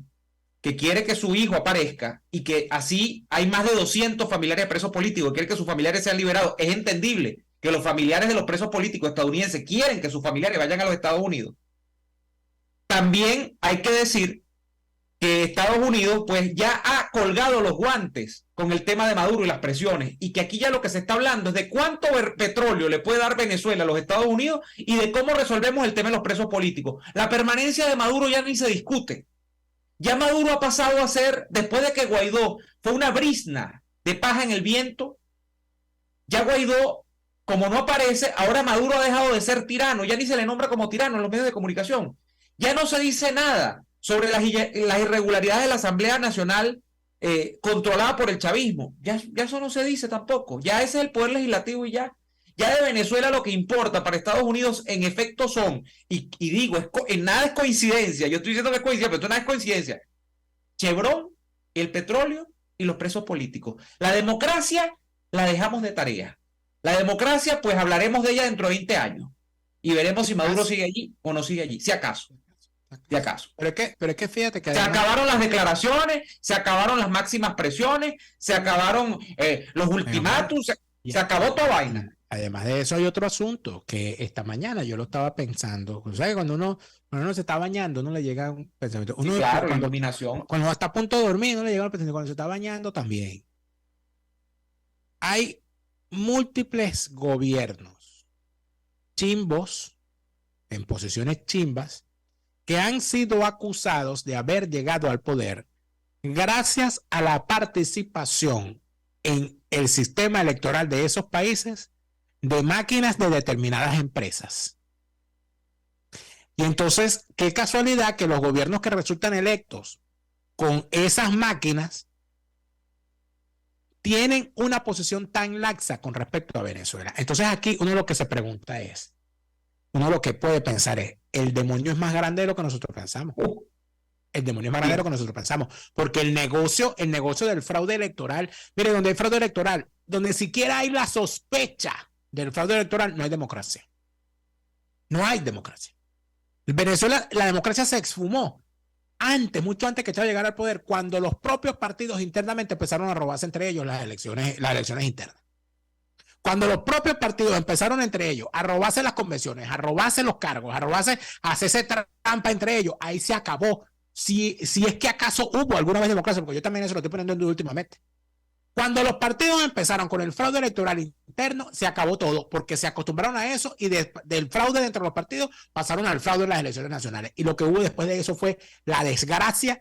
que quiere que su hijo aparezca y que así hay más de 200 familiares de presos políticos, quiere que sus familiares sean liberados, es entendible que los familiares de los presos políticos estadounidenses quieren que sus familiares vayan a los Estados Unidos. También hay que decir que Estados Unidos pues ya ha colgado los guantes con el tema de Maduro y las presiones, y que aquí ya lo que se está hablando es de cuánto petróleo le puede dar Venezuela a los Estados Unidos y de cómo resolvemos el tema de los presos políticos. La permanencia de Maduro ya ni se discute. Ya Maduro ha pasado a ser, después de que Guaidó fue una brizna de paja en el viento, ya Guaidó, como no aparece, ahora Maduro ha dejado de ser tirano, ya ni se le nombra como tirano en los medios de comunicación. Ya no se dice nada sobre las irregularidades de la Asamblea Nacional controlada por el chavismo. Ya eso no se dice tampoco. Ya ese es el poder legislativo y ya. Ya de Venezuela lo que importa para Estados Unidos en efecto son, y digo, en nada es coincidencia, yo estoy diciendo que es coincidencia, pero esto nada es coincidencia, Chevron, el petróleo y los presos políticos. La democracia la dejamos de tarea. La democracia, pues hablaremos de ella dentro de 20 años y veremos si Maduro sigue allí o no sigue allí, si acaso. Si acaso. Pero es que fíjate que además, se acabaron las declaraciones, se acabaron las máximas presiones, se acabaron los ultimátums, se acabó toda vaina. Además de eso hay otro asunto que esta mañana yo lo estaba pensando. O sea, cuando uno se está bañando, uno le llega un pensamiento. Uno, sí, claro, cuando, iluminación. Cuando está a punto de dormir, uno le llega un pensamiento. Cuando se está bañando también. Hay múltiples gobiernos chimbos, en posiciones chimbas, que han sido acusados de haber llegado al poder gracias a la participación en el sistema electoral de esos países de máquinas de determinadas empresas. Y entonces, qué casualidad que los gobiernos que resultan electos con esas máquinas tienen una posición tan laxa con respecto a Venezuela. Entonces aquí uno lo que se pregunta es, uno lo que puede pensar es, el demonio es más grande de lo que nosotros pensamos. El demonio es más grande de lo que nosotros pensamos. Porque el negocio del fraude electoral, mire, donde hay fraude electoral, donde siquiera hay la sospecha del fraude electoral, no hay democracia. No hay democracia. En Venezuela, la democracia se esfumó antes, mucho antes que Chávez llegara al poder, cuando los propios partidos internamente empezaron a robarse entre ellos las elecciones internas. Cuando los propios partidos empezaron entre ellos a robarse las convenciones, a robarse los cargos, a hacerse trampa entre ellos, ahí se acabó. Si es que acaso hubo alguna vez democracia, porque yo también eso lo estoy poniendo en duda últimamente. Cuando los partidos empezaron con el fraude electoral interno, se acabó todo, porque se acostumbraron a eso y del fraude dentro de los partidos pasaron al fraude en las elecciones nacionales. Y lo que hubo después de eso fue la desgracia,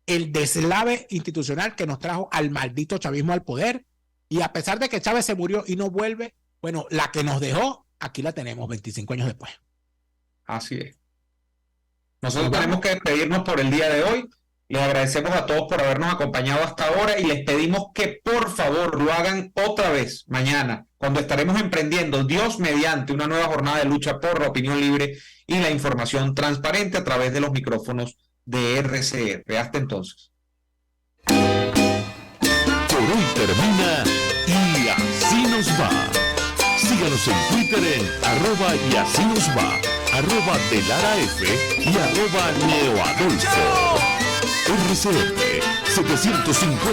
el deslave institucional que nos trajo al maldito chavismo al poder. Y a pesar de que Chávez se murió y no vuelve, bueno, la que nos dejó, aquí la tenemos 25 años después. Así es. Nosotros tenemos que despedirnos por el día de hoy. Les agradecemos a todos por habernos acompañado hasta ahora y les pedimos que por favor lo hagan otra vez mañana, cuando estaremos emprendiendo, Dios mediante, una nueva jornada de lucha por la opinión libre y la información transparente a través de los micrófonos de RCR. Hasta entonces. Por hoy termina Y Así Nos Va. Síganos en Twitter en @YASÍNOSVA, @DeLaraF y @NeoAdolfo. RCR 750